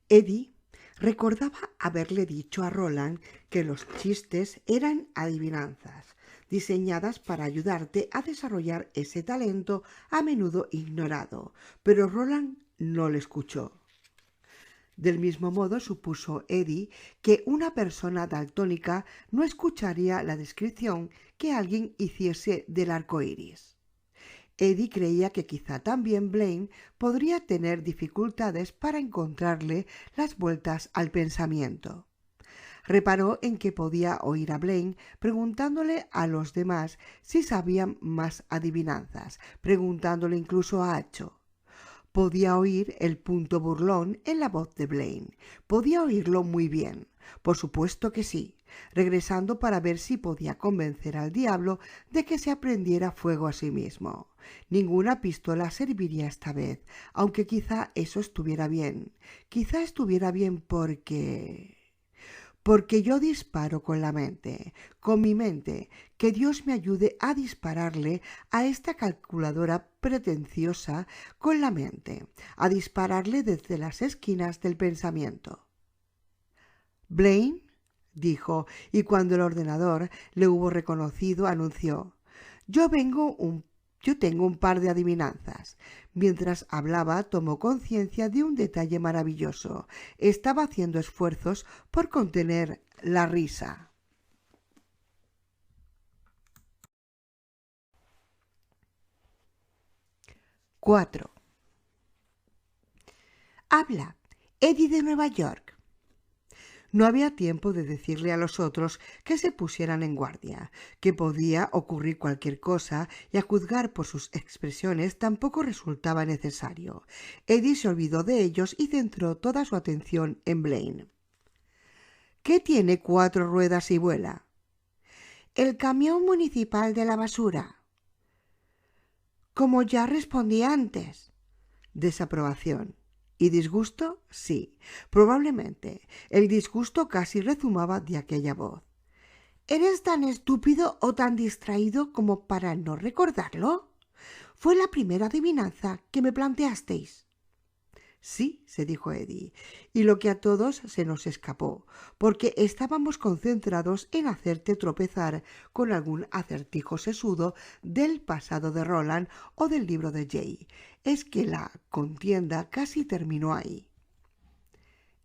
Eddie recordaba haberle dicho a Roland que los chistes eran adivinanzas, diseñadas para ayudarte a desarrollar ese talento a menudo ignorado, pero Roland no le escuchó. Del mismo modo supuso Eddie que una persona daltónica no escucharía la descripción que alguien hiciese del arco iris. Eddie creía que quizá también Blaine podría tener dificultades para encontrarle las vueltas al pensamiento. Reparó en que podía oír a Blaine preguntándole a los demás si sabían más adivinanzas, preguntándole incluso a Acho. Podía oír el punto burlón en la voz de Blaine. Podía oírlo muy bien. Por supuesto que sí, regresando para ver si podía convencer al diablo de que se aprendiera fuego a sí mismo. Ninguna pistola serviría esta vez, aunque quizá eso estuviera bien. Quizá estuviera bien porque yo disparo con la mente, con mi mente, que Dios me ayude a dispararle a esta calculadora pretenciosa con la mente, a dispararle desde las esquinas del pensamiento. Blaine, dijo, y cuando el ordenador le hubo reconocido, anunció: Yo tengo un par de adivinanzas. Mientras hablaba, tomó conciencia de un detalle maravilloso. Estaba haciendo esfuerzos por contener la risa. 4. Habla, Eddie de Nueva York. No había tiempo de decirle a los otros que se pusieran en guardia, que podía ocurrir cualquier cosa y a juzgar por sus expresiones tampoco resultaba necesario. Eddie se olvidó de ellos y centró toda su atención en Blaine. ¿Qué tiene 4 ruedas y vuela? El camión municipal de la basura. Como ya respondí antes. Desaprobación. ¿Y disgusto? Sí, probablemente. El disgusto casi rezumaba de aquella voz. ¿Eres tan estúpido o tan distraído como para no recordarlo? Fue la primera adivinanza que me planteasteis. Sí, se dijo Eddie, y lo que a todos se nos escapó, porque estábamos concentrados en hacerte tropezar con algún acertijo sesudo del pasado de Roland o del libro de Jay. Es que la contienda casi terminó ahí.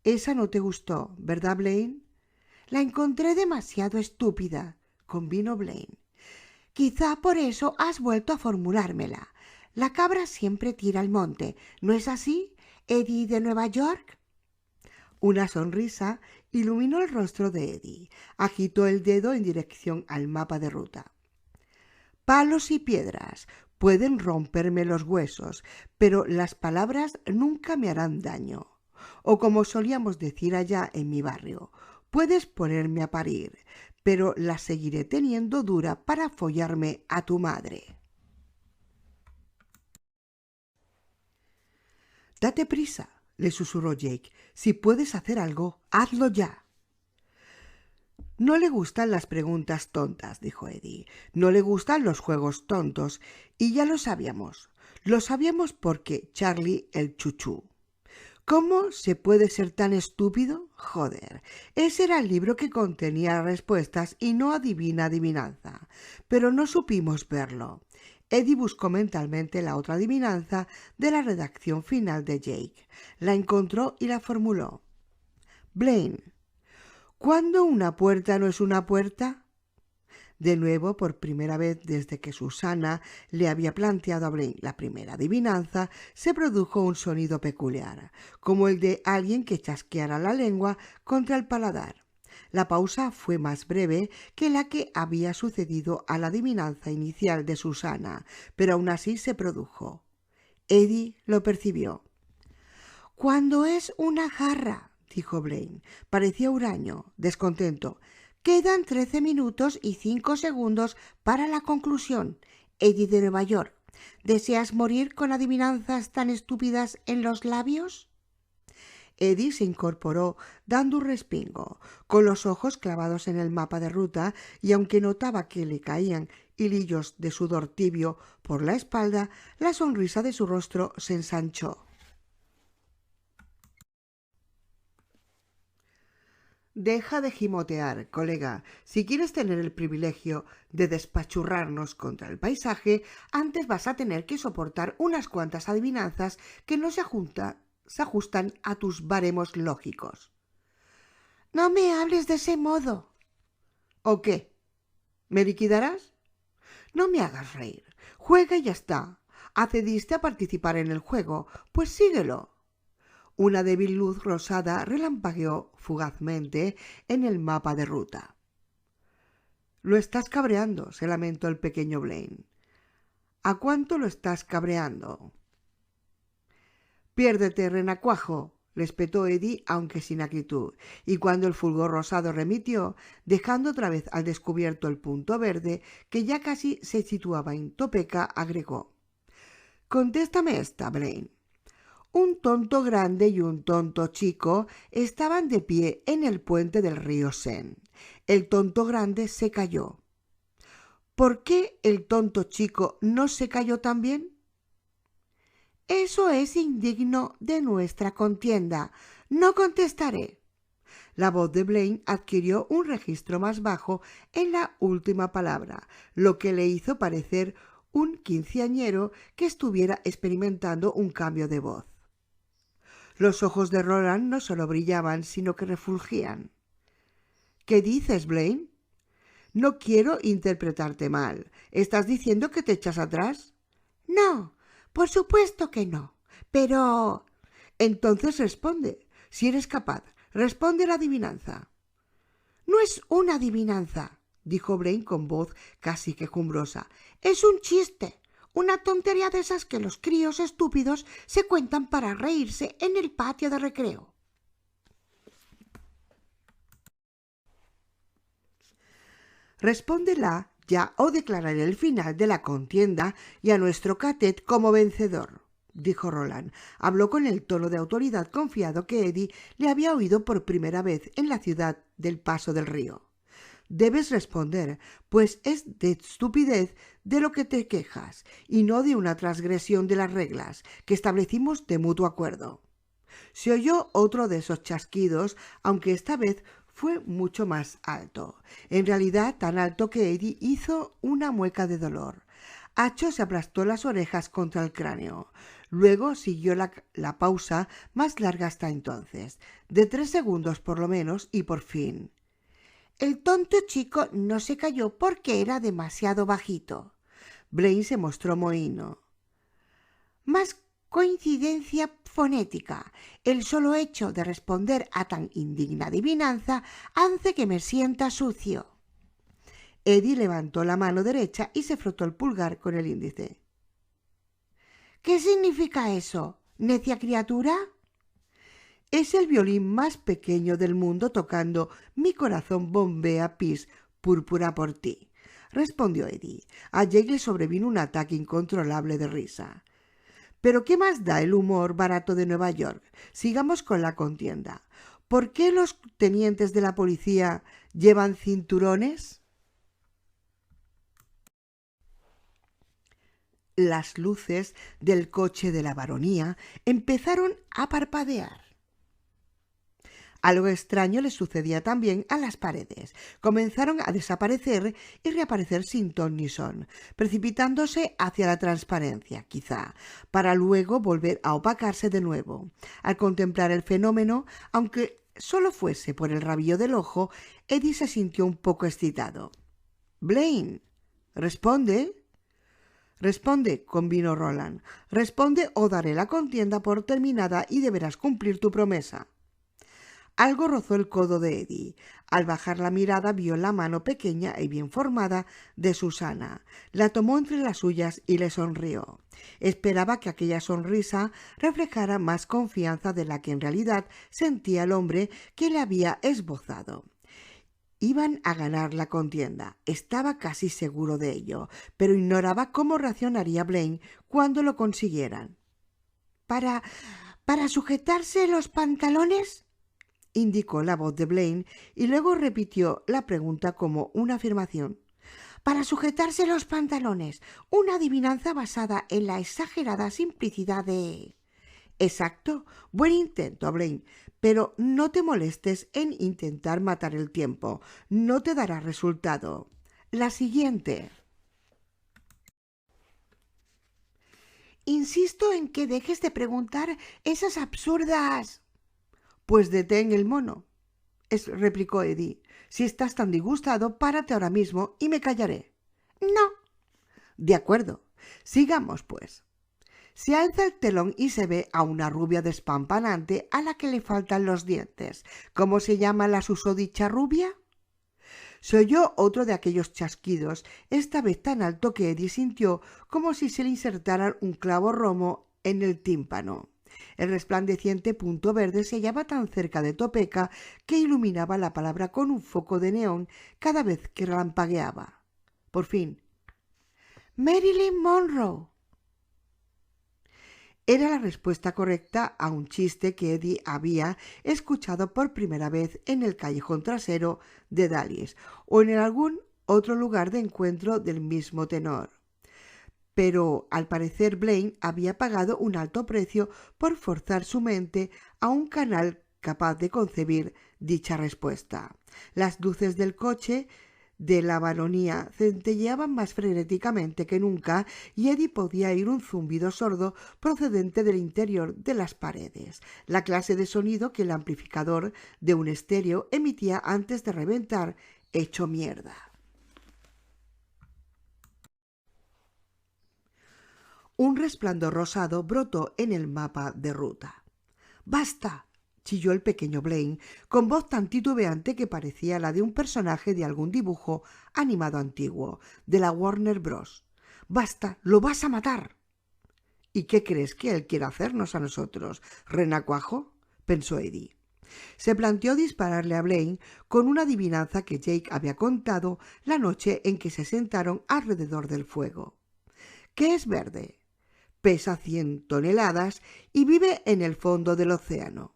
Esa no te gustó, ¿verdad, Blaine? La encontré demasiado estúpida, convino Blaine. Quizá por eso has vuelto a formulármela. La cabra siempre tira al monte, ¿no es así, Eddie de Nueva York? Una sonrisa iluminó el rostro de Eddie. Agitó el dedo en dirección al mapa de ruta. Palos y piedras pueden romperme los huesos, pero las palabras nunca me harán daño. O como solíamos decir allá en mi barrio, puedes ponerme a parir, pero la seguiré teniendo dura para follarme a tu madre. Date prisa, le susurró Jake. Si puedes hacer algo, hazlo ya. No le gustan las preguntas tontas, dijo Eddie. No le gustan los juegos tontos. Y ya lo sabíamos. Lo sabíamos porque Charlie el chuchú. ¿Cómo se puede ser tan estúpido? Joder, ese era el libro que contenía respuestas y no adivina adivinanza. Pero no supimos verlo. Eddie buscó mentalmente la otra adivinanza de la redacción final de Jake. La encontró y la formuló. Blaine, ¿cuándo una puerta no es una puerta? De nuevo, por primera vez desde que Susana le había planteado a Blaine la primera adivinanza, se produjo un sonido peculiar, como el de alguien que chasqueara la lengua contra el paladar. La pausa fue más breve que la que había sucedido a la adivinanza inicial de Susana, pero aún así se produjo. Eddie lo percibió. «Cuando es una jarra», dijo Blaine. Parecía huraño, descontento. «Quedan 13 minutos y 5 segundos para la conclusión. Eddie de Nueva York, ¿deseas morir con adivinanzas tan estúpidas en los labios?» Eddie se incorporó dando un respingo, con los ojos clavados en el mapa de ruta, y aunque notaba que le caían hilillos de sudor tibio por la espalda, la sonrisa de su rostro se ensanchó. Deja de gimotear, colega. Si quieres tener el privilegio de despachurrarnos contra el paisaje, antes vas a tener que soportar unas cuantas adivinanzas que no se ajustan a tus baremos lógicos. No me hables de ese modo. ¿O qué? ¿Me liquidarás? No me hagas reír. Juega y ya está. Accediste a participar en el juego, pues síguelo. Una débil luz rosada relampagueó fugazmente en el mapa de ruta. Lo estás cabreando, se lamentó el pequeño Blaine. ¿A cuánto lo estás cabreando? Piérdete, renacuajo, le espetó Eddie, aunque sin acritud, y cuando el fulgor rosado remitió, dejando otra vez al descubierto el punto verde, que ya casi se situaba en Topeka, agregó: Contéstame esta, Blaine. Un tonto grande y un tonto chico estaban de pie en el puente del río Sen. El tonto grande se cayó. ¿Por qué el tonto chico no se cayó también? Eso es indigno de nuestra contienda. No contestaré. La voz de Blaine adquirió un registro más bajo en la última palabra, lo que le hizo parecer un quinceañero que estuviera experimentando un cambio de voz. Los ojos de Roland no solo brillaban, sino que refulgían. ¿Qué dices, Blaine? No quiero interpretarte mal. ¿Estás diciendo que te echas atrás? No, por supuesto que no. Pero... Entonces responde. Si eres capaz, responde la adivinanza. No es una adivinanza, dijo Blaine con voz casi quejumbrosa. Es un chiste. Una tontería de esas que los críos estúpidos se cuentan para reírse en el patio de recreo. Respóndela ya o declararé el final de la contienda y a nuestro cadet como vencedor, dijo Roland. Habló con el tono de autoridad confiado que Eddie le había oído por primera vez en la ciudad del Paso del Río. Debes responder, pues es de estupidez de lo que te quejas, y no de una transgresión de las reglas que establecimos de mutuo acuerdo. Se oyó otro de esos chasquidos, aunque esta vez fue mucho más alto. En realidad, tan alto que Eddie hizo una mueca de dolor. Acho se aplastó las orejas contra el cráneo. Luego siguió la pausa más larga hasta entonces, de 3 segundos por lo menos, y por fin. El tonto chico no se cayó porque era demasiado bajito. Blaine se mostró mohíno. Más coincidencia fonética. El solo hecho de responder a tan indigna adivinanza hace que me sienta sucio. Eddie levantó la mano derecha y se frotó el pulgar con el índice. ¿Qué significa eso, necia criatura? Es el violín más pequeño del mundo tocando Mi corazón bombea pis púrpura por ti, respondió Eddie. A Jake le sobrevino un ataque incontrolable de risa. Pero ¿qué más da el humor barato de Nueva York? Sigamos con la contienda. ¿Por qué los tenientes de la policía llevan cinturones? Las luces del coche de la baronía empezaron a parpadear. Algo extraño le sucedía también a las paredes. Comenzaron a desaparecer y reaparecer sin ton ni son, precipitándose hacia la transparencia, quizá, para luego volver a opacarse de nuevo. Al contemplar el fenómeno, aunque solo fuese por el rabillo del ojo, Eddie se sintió un poco excitado. «Blaine, responde». «Responde», convino Roland. «Responde o daré la contienda por terminada y deberás cumplir tu promesa». Algo rozó el codo de Eddie. Al bajar la mirada vio la mano pequeña y bien formada de Susana. La tomó entre las suyas y le sonrió. Esperaba que aquella sonrisa reflejara más confianza de la que en realidad sentía el hombre que le había esbozado. Iban a ganar la contienda. Estaba casi seguro de ello, pero ignoraba cómo reaccionaría Blaine cuando lo consiguieran. ¿Para sujetarse los pantalones?», indicó la voz de Blaine, y luego repitió la pregunta como una afirmación. «Para sujetarse los pantalones», una adivinanza basada en la exagerada simplicidad de... Exacto. Buen intento, Blaine. Pero no te molestes en intentar matar el tiempo. No te dará resultado. La siguiente. Insisto en que dejes de preguntar esas absurdas. Pues detén el mono, replicó Eddie. Si estás tan disgustado, párate ahora mismo y me callaré. No. De acuerdo. Sigamos, pues. Se alza el telón y se ve a una rubia despampanante a la que le faltan los dientes. ¿Cómo se llama la susodicha rubia? Se oyó otro de aquellos chasquidos, esta vez tan alto que Eddie sintió como si se le insertaran un clavo romo en el tímpano. El resplandeciente punto verde se hallaba tan cerca de Topeka que iluminaba la palabra con un foco de neón cada vez que relampagueaba. Por fin. «Marilyn Monroe». Era la respuesta correcta a un chiste que Eddie había escuchado por primera vez en el callejón trasero de Dallas o en algún otro lugar de encuentro del mismo tenor. Pero al parecer Blaine había pagado un alto precio por forzar su mente a un canal capaz de concebir dicha respuesta. Las luces del coche de la baronía centelleaban más frenéticamente que nunca y Eddie podía oír un zumbido sordo procedente del interior de las paredes, la clase de sonido que el amplificador de un estéreo emitía antes de reventar hecho mierda. Un resplandor rosado brotó en el mapa de ruta. «¡Basta!», chilló el pequeño Blaine, con voz tan titubeante que parecía la de un personaje de algún dibujo animado antiguo, de la Warner Bros. «¡Basta! ¡Lo vas a matar!». «¿Y qué crees que él quiere hacernos a nosotros, renacuajo?», pensó Eddie. Se planteó dispararle a Blaine con una adivinanza que Jake había contado la noche en que se sentaron alrededor del fuego. «¿Qué es verde?». «Pesa 100 toneladas y vive en el fondo del océano».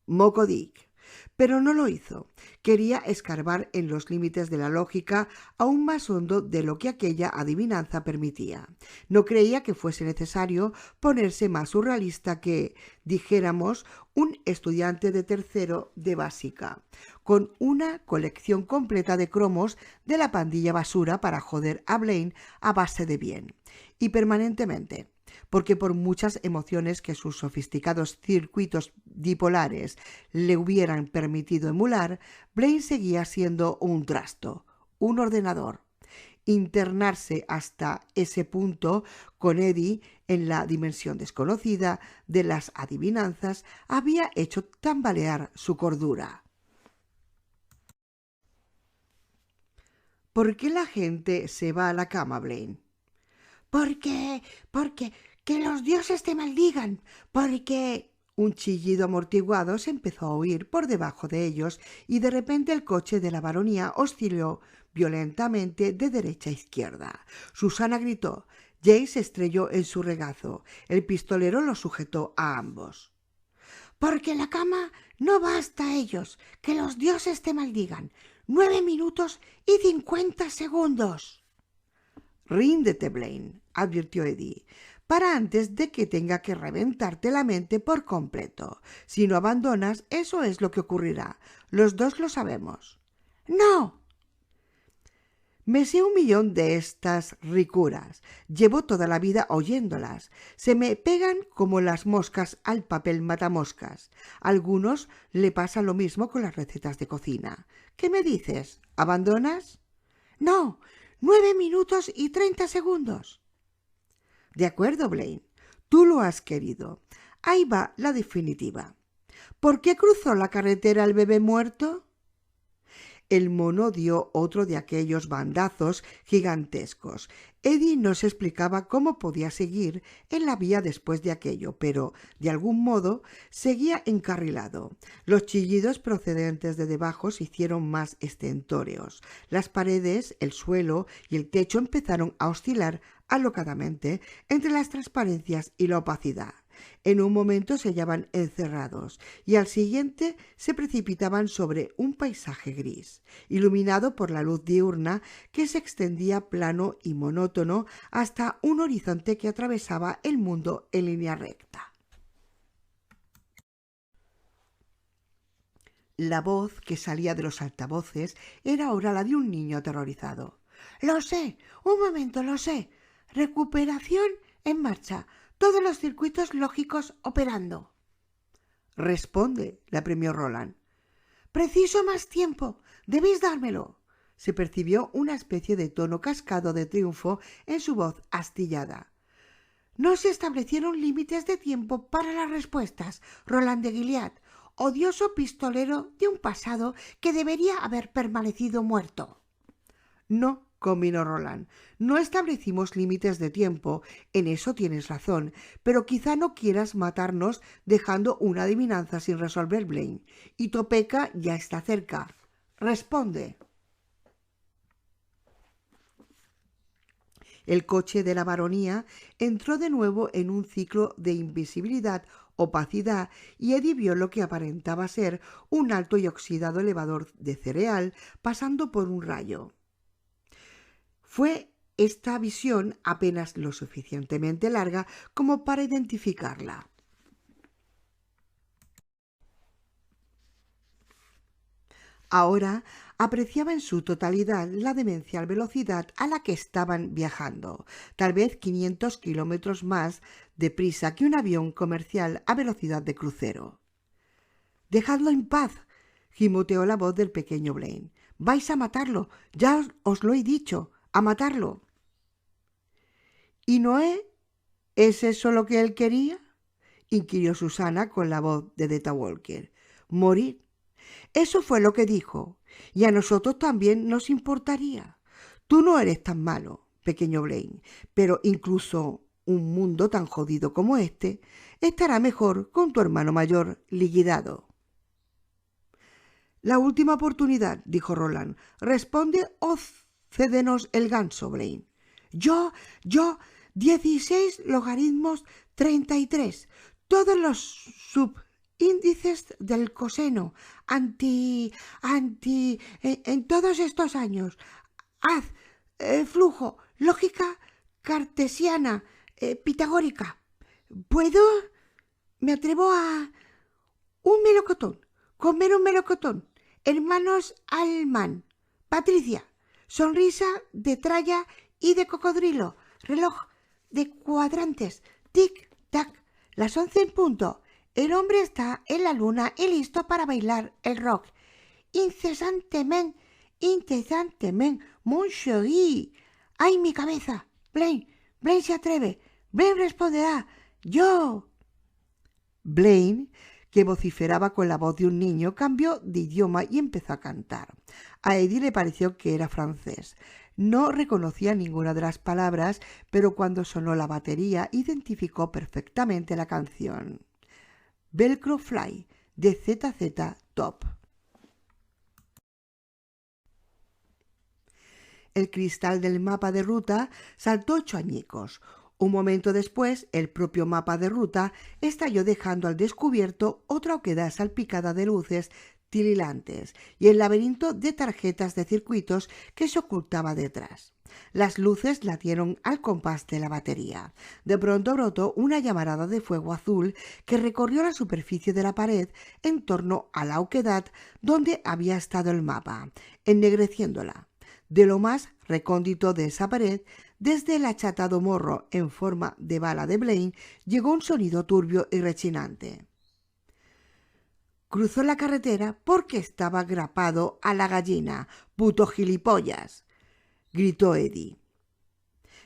Moco Dick. Pero no lo hizo. Quería escarbar en los límites de la lógica aún más hondo de lo que aquella adivinanza permitía. No creía que fuese necesario ponerse más surrealista que, dijéramos, un estudiante de tercero de básica, con una colección completa de cromos de la pandilla basura para joder a Blaine a base de bien, y permanentemente. Porque por muchas emociones que sus sofisticados circuitos dipolares le hubieran permitido emular, Blaine seguía siendo un trasto, un ordenador. Internarse hasta ese punto con Eddie en la dimensión desconocida de las adivinanzas había hecho tambalear su cordura. ¿Por qué la gente se va a la cama, Blaine? Porque, que los dioses te maldigan, porque... Un chillido amortiguado se empezó a oír por debajo de ellos y de repente el coche de la baronía osciló violentamente de derecha a izquierda. Susana gritó. Jake se estrelló en su regazo. El pistolero los sujetó a ambos. «Porque la cama no basta a ellos, que los dioses te maldigan. 9 minutos y 50 segundos. «Ríndete, Blaine», advirtió Eddie, «para antes de que tenga que reventarte la mente por completo. Si no abandonas, eso es lo que ocurrirá. Los dos lo sabemos». «¡No!». «Me sé 1.000.000 de estas ricuras. Llevo toda la vida oyéndolas. Se me pegan como las moscas al papel matamoscas. A algunos le pasa lo mismo con las recetas de cocina. ¿Qué me dices? ¿Abandonas?» «No, 9 minutos y 30 segundos. «De acuerdo, Blaine. Tú lo has querido. Ahí va la definitiva. ¿Por qué cruzó la carretera el bebé muerto?» El mono dio otro de aquellos bandazos gigantescos. Eddie no se explicaba cómo podía seguir en la vía después de aquello, pero, de algún modo, seguía encarrilado. Los chillidos procedentes de debajo se hicieron más estentóreos. Las paredes, el suelo y el techo empezaron a oscilar alocadamente entre las transparencias y la opacidad. En un momento se hallaban encerrados y al siguiente se precipitaban sobre un paisaje gris, iluminado por la luz diurna que se extendía plano y monótono hasta un horizonte que atravesaba el mundo en línea recta. La voz que salía de los altavoces era ahora la de un niño aterrorizado. «Lo sé, un momento, lo sé. Recuperación en marcha. Todos los circuitos lógicos operando». «Responde», le apremió Roland. «Preciso más tiempo. Debéis dármelo». Se percibió una especie de tono cascado de triunfo en su voz astillada. «No se establecieron límites de tiempo para las respuestas, Roland de Gilead, odioso pistolero de un pasado que debería haber permanecido muerto». «No», convino Roland, «no establecimos límites de tiempo, en eso tienes razón, pero quizá no quieras matarnos dejando una adivinanza sin resolver, Blaine, y Topeka ya está cerca. Responde». El coche de la baronía entró de nuevo en un ciclo de invisibilidad, opacidad, y Eddie vio lo que aparentaba ser un alto y oxidado elevador de cereal pasando por un rayo. Fue esta visión apenas lo suficientemente larga como para identificarla. Ahora apreciaba en su totalidad la demencial velocidad a la que estaban viajando, tal vez 500 kilómetros más deprisa que un avión comercial a velocidad de crucero. «Dejadlo en paz», gimoteó la voz del pequeño Blaine. «Vais a matarlo, ya os lo he dicho, a matarlo». «¿Y Noé? ¿Es eso lo que él quería?», inquirió Susana con la voz de Deta Walker. «Morir. Eso fue lo que dijo, y a nosotros también nos importaría. Tú no eres tan malo, pequeño Blaine, pero incluso un mundo tan jodido como este estará mejor con tu hermano mayor liquidado». «La última oportunidad», dijo Roland. «Responde o cédenos el ganso, Blaine». Yo, 16 logaritmos 33, todos los subíndices del coseno, en todos estos años. Haz, flujo, lógica cartesiana, pitagórica. ¿Puedo? Me atrevo a un melocotón, comer un melocotón. Hermanos Alman, Patricia, sonrisa de tralla y de cocodrilo, reloj de cuadrantes, tic-tac, las 11 en punto. El hombre está en la luna y listo para bailar el rock. Incesantemente, mon chéri. ¡Ay, mi cabeza! Blaine se atreve. Blaine responderá. Yo. Blaine, que vociferaba con la voz de un niño, cambió de idioma y empezó a cantar. A Eddie le pareció que era francés. No reconocía ninguna de las palabras, pero cuando sonó la batería identificó perfectamente la canción. Velcro Fly, de ZZ Top. El cristal del mapa de ruta saltó 8 añicos. Un momento después, el propio mapa de ruta estalló dejando al descubierto otra oquedad salpicada de luces titilantes y el laberinto de tarjetas de circuitos que se ocultaba detrás. Las luces latieron al compás de la batería. De pronto brotó una llamarada de fuego azul que recorrió la superficie de la pared en torno a la oquedad donde había estado el mapa, ennegreciéndola. De lo más recóndito de esa pared, desde el achatado morro en forma de bala de Blaine, llegó un sonido turbio y rechinante. Cruzó la carretera porque estaba grapado a la gallina. ¡Puto gilipollas!, gritó Eddie.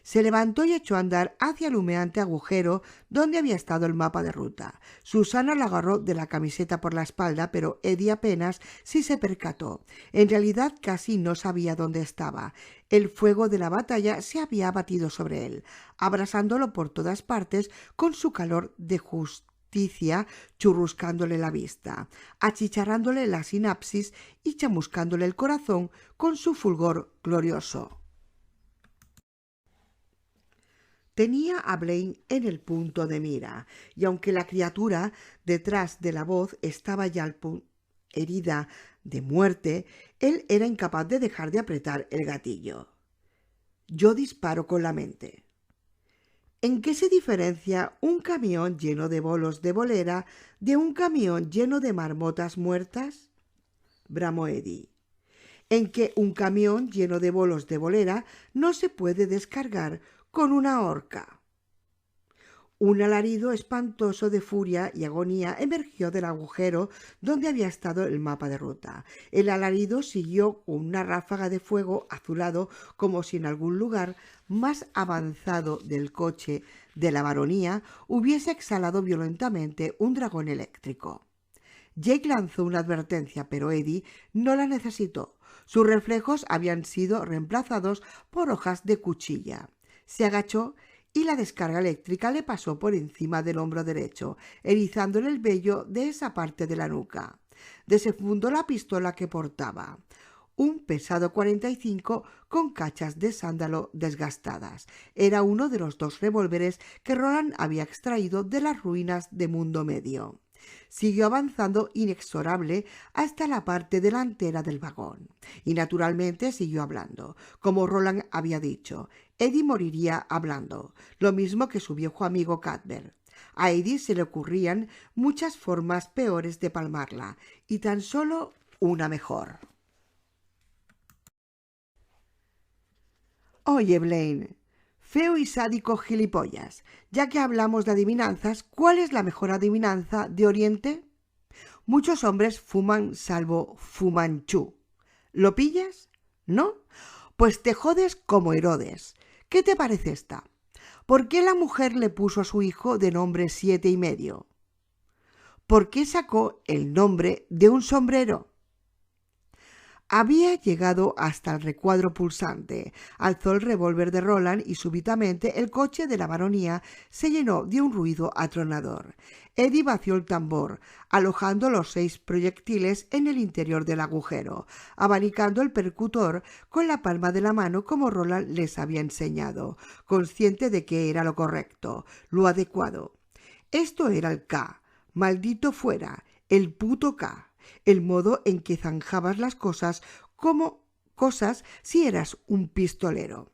Se levantó y echó a andar hacia el humeante agujero donde había estado el mapa de ruta. Susana la agarró de la camiseta por la espalda, pero Eddie apenas si se percató. En realidad casi no sabía dónde estaba. El fuego de la batalla se había abatido sobre él, abrasándolo por todas partes con su calor de justicia, churruscándole la vista, achicharrándole la sinapsis y chamuscándole el corazón con su fulgor glorioso. Tenía a Blaine en el punto de mira, y aunque la criatura detrás de la voz estaba ya herida de muerte, él era incapaz de dejar de apretar el gatillo. Yo disparo con la mente. ¿En qué se diferencia un camión lleno de bolos de bolera de un camión lleno de marmotas muertas? bramó Eddie, en que un camión lleno de bolos de bolera no se puede descargar con una horca. Un alarido espantoso de furia y agonía emergió del agujero donde había estado el mapa de ruta. El alarido siguió con una ráfaga de fuego azulado, como si en algún lugar más avanzado del coche de la baronía hubiese exhalado violentamente un dragón eléctrico. Jake lanzó una advertencia, pero Eddie no la necesitó. Sus reflejos habían sido reemplazados por hojas de cuchilla. Se agachó y la descarga eléctrica le pasó por encima del hombro derecho, erizándole el vello de esa parte de la nuca. Desenfundó la pistola que portaba, un pesado 45 con cachas de sándalo desgastadas. Era uno de los 2 revólveres que Roland había extraído de las ruinas de Mundo Medio. Siguió avanzando inexorable hasta la parte delantera del vagón. Y naturalmente siguió hablando. Como Roland había dicho, Eddie moriría hablando, lo mismo que su viejo amigo Cadbert. A Eddie se le ocurrían muchas formas peores de palmarla, y tan solo una mejor. Oye, Blaine, feo y sádico gilipollas, ya que hablamos de adivinanzas, ¿cuál es la mejor adivinanza de Oriente? Muchos hombres fuman salvo Fu Manchú. ¿Lo pillas? ¿No? Pues te jodes como Herodes. ¿Qué te parece esta? ¿Por qué la mujer le puso a su hijo de nombre 7 y medio? ¿Por qué sacó el nombre de un sombrero? Había llegado hasta el recuadro pulsante. Alzó el revólver de Roland y súbitamente el coche de la baronía se llenó de un ruido atronador. Eddie vació el tambor, alojando los 6 proyectiles en el interior del agujero, abanicando el percutor con la palma de la mano como Roland les había enseñado, consciente de que era lo correcto, lo adecuado. Esto era el K. Maldito fuera, el puto K. El modo en que zanjabas las cosas como cosas si eras un pistolero.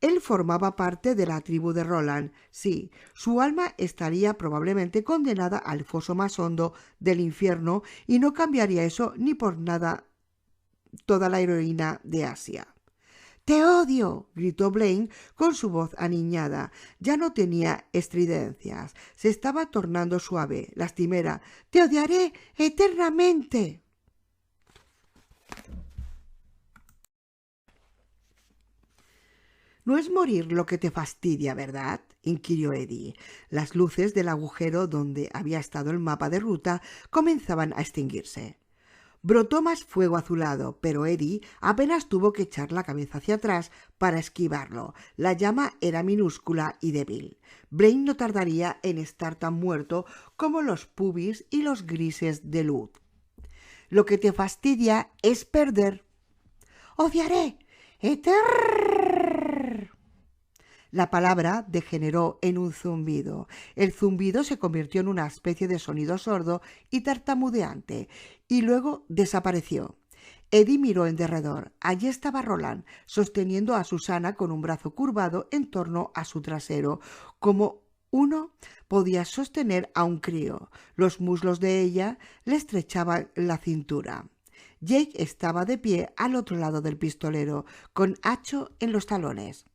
Él formaba parte de la tribu de Roland. Sí, su alma estaría probablemente condenada al foso más hondo del infierno y no cambiaría eso ni por nada toda la heroína de Asia. «¡Te odio!», gritó Blaine con su voz aniñada. Ya no tenía estridencias. Se estaba tornando suave, lastimera. «¡Te odiaré eternamente!». «No es morir lo que te fastidia, ¿verdad?», inquirió Eddie. Las luces del agujero donde había estado el mapa de ruta comenzaban a extinguirse. Brotó más fuego azulado, pero Eddie apenas tuvo que echar la cabeza hacia atrás para esquivarlo. La llama era minúscula y débil. Blaine no tardaría en estar tan muerto como los pubis y los grises de luz. «Lo que te fastidia es perder». «¡Odiaré! La palabra degeneró en un zumbido. El zumbido se convirtió en una especie de sonido sordo y tartamudeante, y luego desapareció. Eddie miró en derredor. Allí estaba Roland, sosteniendo a Susana con un brazo curvado en torno a su trasero, como uno podía sostener a un crío. Los muslos de ella le estrechaban la cintura. Jake estaba de pie al otro lado del pistolero, con hacho en los talones.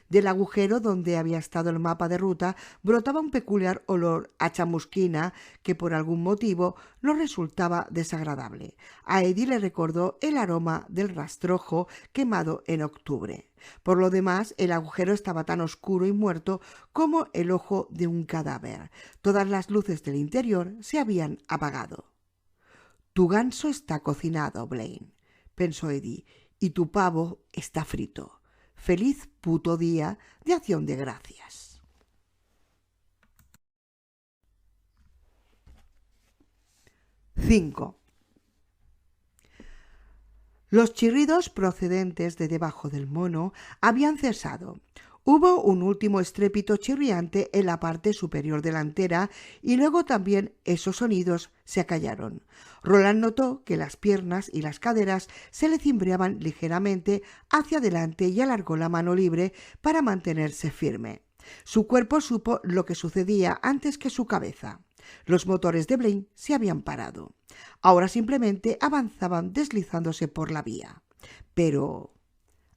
Del agujero donde había estado el mapa de ruta brotaba un peculiar olor a chamusquina que por algún motivo no resultaba desagradable. A Eddie le recordó el aroma del rastrojo quemado en octubre. Por lo demás, el agujero estaba tan oscuro y muerto como el ojo de un cadáver. Todas las luces del interior se habían apagado. «Tu ganso está cocinado, Blaine», pensó Eddie, «y tu pavo está frito. Feliz puto día de Acción de Gracias». 5. Los chirridos procedentes de debajo del mono habían cesado. Hubo un último estrépito chirriante en la parte superior delantera y luego también esos sonidos se acallaron. Roland notó que las piernas y las caderas se le cimbreaban ligeramente hacia adelante y alargó la mano libre para mantenerse firme. Su cuerpo supo lo que sucedía antes que su cabeza. Los motores de Blaine se habían parado. Ahora simplemente avanzaban deslizándose por la vía. Pero...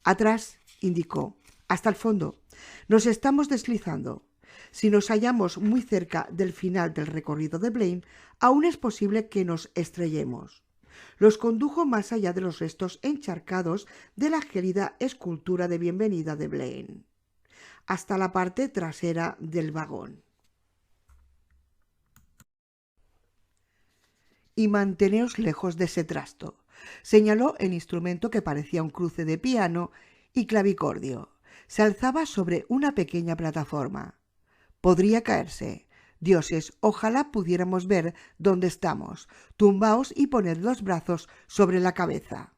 atrás, indicó, hasta el fondo. Nos estamos deslizando. Si nos hallamos muy cerca del final del recorrido de Blaine, aún es posible que nos estrellemos. Los condujo más allá de los restos encharcados de la gélida escultura de bienvenida de Blaine, hasta la parte trasera del vagón. Y manteneos lejos de ese trasto, señaló el instrumento que parecía un cruce de piano y clavicordio. Se alzaba sobre una pequeña plataforma. Podría caerse. Dioses, ojalá pudiéramos ver dónde estamos. Tumbaos y poned los brazos sobre la cabeza.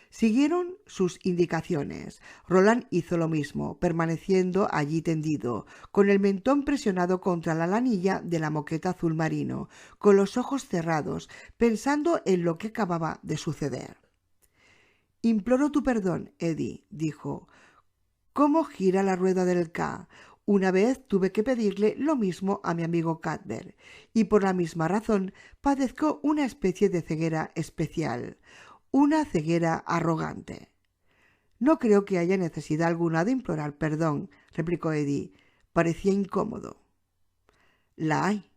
Siguieron sus indicaciones. Roland hizo lo mismo, permaneciendo allí tendido, con el mentón presionado contra la lanilla de la moqueta azul marino, con los ojos cerrados, pensando en lo que acababa de suceder. «Imploro tu perdón, Eddie», dijo. «¿Cómo gira la rueda del K? Una vez tuve que pedirle lo mismo a mi amigo Cuthbert, y por la misma razón padezco una especie de ceguera especial, una ceguera arrogante». «No creo que haya necesidad alguna de implorar perdón», replicó Eddie. Parecía incómodo. «La hay.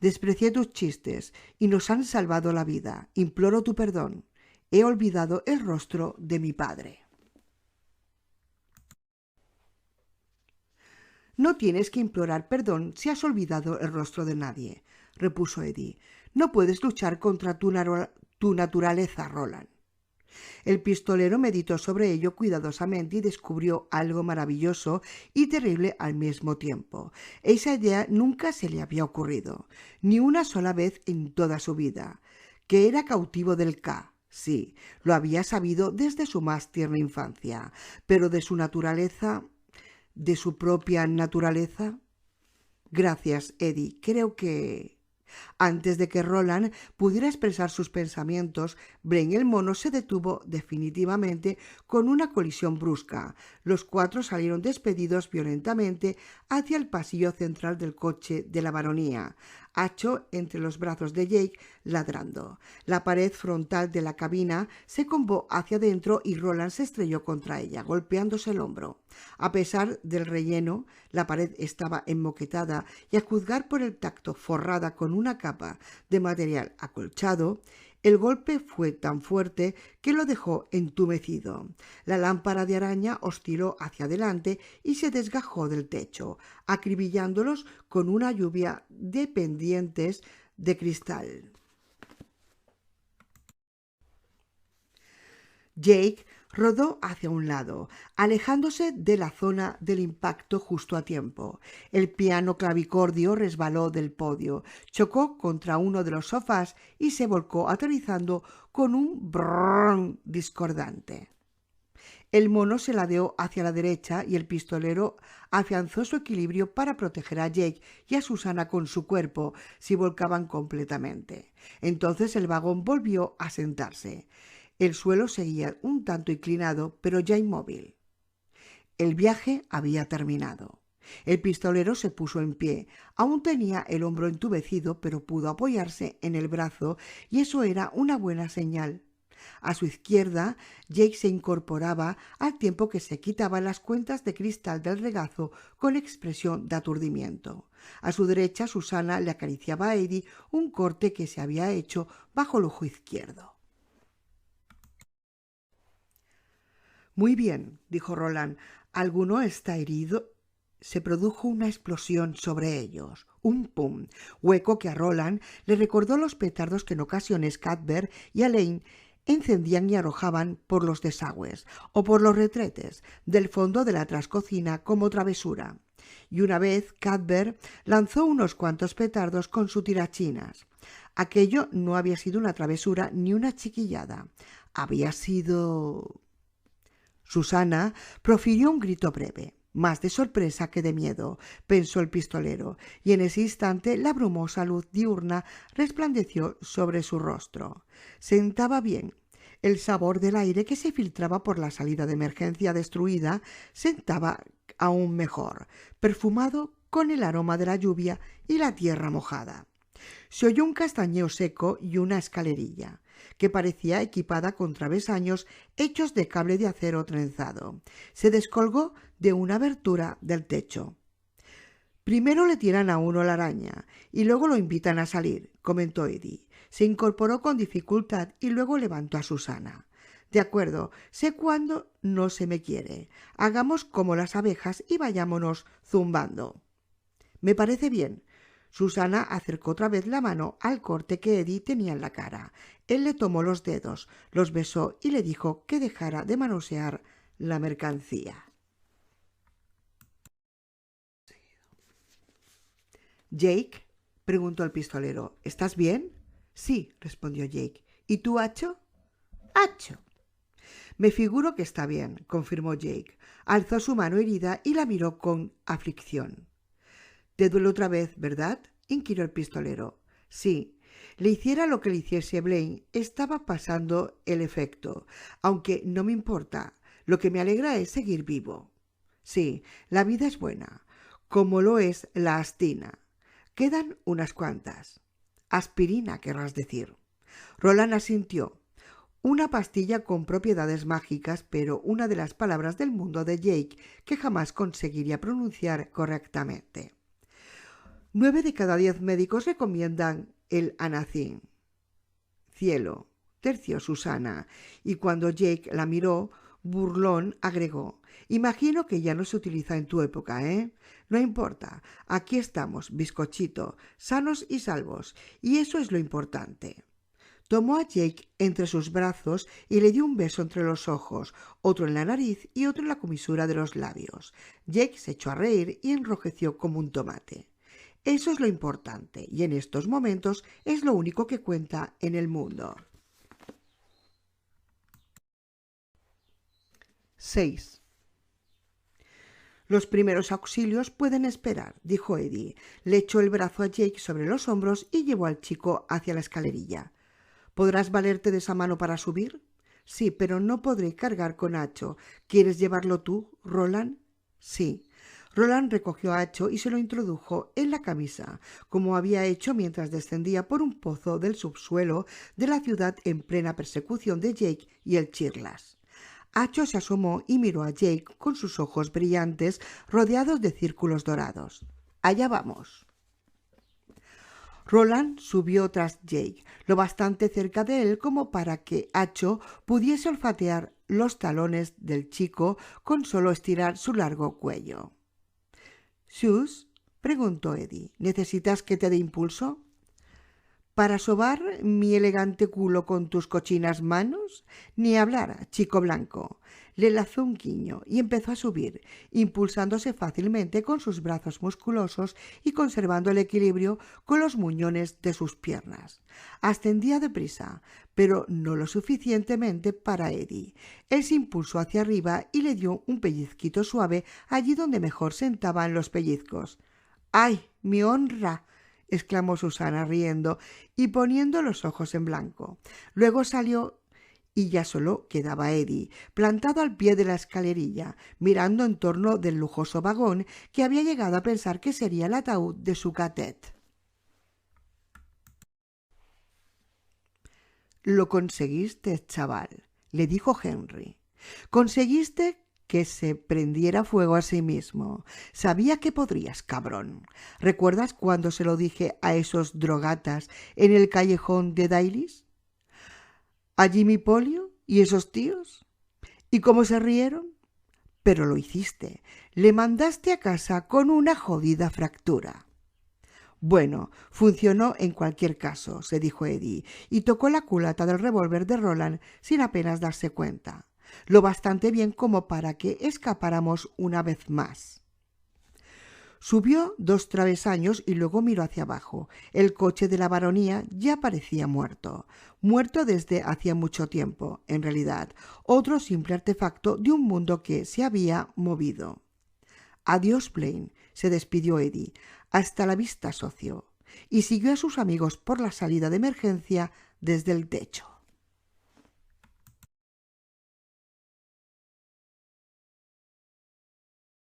Desprecié tus chistes y nos han salvado la vida. Imploro tu perdón. He olvidado el rostro de mi padre». «No tienes que implorar perdón si has olvidado el rostro de nadie», repuso Eddie. «No puedes luchar contra tu naturaleza, Roland». El pistolero meditó sobre ello cuidadosamente y descubrió algo maravilloso y terrible al mismo tiempo. Esa idea nunca se le había ocurrido, ni una sola vez en toda su vida. Que era cautivo del K. Sí, lo había sabido desde su más tierna infancia, pero de su naturaleza... ¿de su propia naturaleza? Gracias, Eddie. Creo que... Antes de que Roland pudiera expresar sus pensamientos, Blaine el mono se detuvo definitivamente con una colisión brusca. Los cuatro salieron despedidos violentamente hacia el pasillo central del coche de la baronía, Hacho entre los brazos de Jake, ladrando. La pared frontal de la cabina se combó hacia adentro y Roland se estrelló contra ella, golpeándose el hombro. A pesar del relleno, la pared estaba enmoquetada y, a juzgar por el tacto, forrada con una capa de material acolchado. El golpe fue tan fuerte que lo dejó entumecido. La lámpara de araña osciló hacia adelante y se desgajó del techo, acribillándolos con una lluvia de pendientes de cristal. Jake rodó hacia un lado, alejándose de la zona del impacto justo a tiempo. El piano clavicordio resbaló del podio, chocó contra uno de los sofás y se volcó aterrizando con un brrrr discordante. El mono se ladeó hacia la derecha y el pistolero afianzó su equilibrio para proteger a Jake y a Susana con su cuerpo si volcaban completamente. Entonces el vagón volvió a sentarse. El suelo seguía un tanto inclinado, pero ya inmóvil. El viaje había terminado. El pistolero se puso en pie. Aún tenía el hombro entubecido, pero pudo apoyarse en el brazo, y eso era una buena señal. A su izquierda, Jake se incorporaba al tiempo que se quitaba las cuentas de cristal del regazo con expresión de aturdimiento. A su derecha, Susana le acariciaba a Eddie un corte que se había hecho bajo el ojo izquierdo. «Muy bien», dijo Roland. «¿Alguno está herido?» Se produjo una explosión sobre ellos, un pum, hueco que a Roland le recordó los petardos que en ocasiones Cuthbert y Alain encendían y arrojaban por los desagües o por los retretes del fondo de la trascocina como travesura. Y una vez Cuthbert lanzó unos cuantos petardos con su tirachinas. Aquello no había sido una travesura ni una chiquillada. Había sido... Susana profirió un grito breve, más de sorpresa que de miedo, pensó el pistolero, y en ese instante la brumosa luz diurna resplandeció sobre su rostro. Sentaba bien. El sabor del aire que se filtraba por la salida de emergencia destruida sentaba aún mejor, perfumado con el aroma de la lluvia y la tierra mojada. Se oyó un castañeo seco y una escalerilla, que parecía equipada con travesaños hechos de cable de acero trenzado. Se descolgó de una abertura del techo. Primero le tiran a uno la araña y luego lo invitan a salir, comentó Eddie. Se incorporó con dificultad y luego levantó a Susana. De acuerdo, sé cuándo no se me quiere. Hagamos como las abejas y vayámonos zumbando. Me parece bien. Susana acercó otra vez la mano al corte que Eddie tenía en la cara. Él le tomó los dedos, los besó y le dijo que dejara de manosear la mercancía. «Jake», preguntó el pistolero, «¿estás bien?» «Sí», respondió Jake. «¿Y tú, Acho?» «Acho». «Me figuro que está bien», confirmó Jake. Alzó su mano herida y la miró con aflicción. «Te duele otra vez, ¿verdad?», inquirió el pistolero. «Sí. Le hiciera lo que le hiciese Blaine, estaba pasando el efecto, aunque no me importa. Lo que me alegra es seguir vivo. Sí, la vida es buena, como lo es la astina. Quedan unas cuantas. Aspirina, querrás decir». Roland asintió. Una pastilla con propiedades mágicas, pero una de las palabras del mundo de Jake que jamás conseguiría pronunciar correctamente. 9 de cada 10 médicos recomiendan el anacin. Cielo, terció Susana, y cuando Jake la miró, burlón, agregó: «Imagino que ya no se utiliza en tu época, ¿eh? No importa, aquí estamos, bizcochito, sanos y salvos, y eso es lo importante». Tomó a Jake entre sus brazos y le dio un beso entre los ojos, otro en la nariz y otro en la comisura de los labios. Jake se echó a reír y enrojeció como un tomate. Eso es lo importante, y en estos momentos es lo único que cuenta en el mundo. 6. «Los primeros auxilios pueden esperar», dijo Eddie. Le echó el brazo a Jake sobre los hombros y llevó al chico hacia la escalerilla. «¿Podrás valerte de esa mano para subir?» «Sí, pero no podré cargar con Acho. ¿Quieres llevarlo tú, Roland?» «Sí». Roland recogió a Acho y se lo introdujo en la camisa, como había hecho mientras descendía por un pozo del subsuelo de la ciudad en plena persecución de Jake y el Chirlas. Acho se asomó y miró a Jake con sus ojos brillantes rodeados de círculos dorados. «Allá vamos». Roland subió tras Jake, lo bastante cerca de él como para que Acho pudiese olfatear los talones del chico con solo estirar su largo cuello. «¿Sus?» preguntó Eddie. «¿Necesitas que te dé impulso?» «¿Para sobar mi elegante culo con tus cochinas manos?» «Ni hablar, chico blanco». Le lanzó un guiño y empezó a subir, impulsándose fácilmente con sus brazos musculosos y conservando el equilibrio con los muñones de sus piernas. Ascendía deprisa, pero no lo suficientemente para Eddie. Él se impulsó hacia arriba y le dio un pellizquito suave allí donde mejor sentaban los pellizcos. «¡Ay, mi honra!», exclamó Susana riendo y poniendo los ojos en blanco. Luego salió y ya solo quedaba Eddie, plantado al pie de la escalerilla, mirando en torno del lujoso vagón que había llegado a pensar que sería el ataúd de su cadet. «Lo conseguiste, chaval», le dijo Henry. «Conseguiste que se prendiera fuego a sí mismo. Sabía que podrías, cabrón. ¿Recuerdas cuando se lo dije a esos drogatas en el callejón de Dailis? ¿A Jimmy Polio y esos tíos? ¿Y cómo se rieron? Pero lo hiciste. Le mandaste a casa con una jodida fractura». «Bueno, funcionó en cualquier caso», se dijo Eddie, y tocó la culata del revólver de Roland sin apenas darse cuenta. «Lo bastante bien como para que escapáramos una vez más». Subió 2 travesaños y luego miró hacia abajo. El coche de la baronía ya parecía muerto. Muerto desde hacía mucho tiempo, en realidad. Otro simple artefacto de un mundo que se había movido. «Adiós, Blaine», se despidió Eddie. «Hasta la vista, socio». Y siguió a sus amigos por la salida de emergencia desde el techo.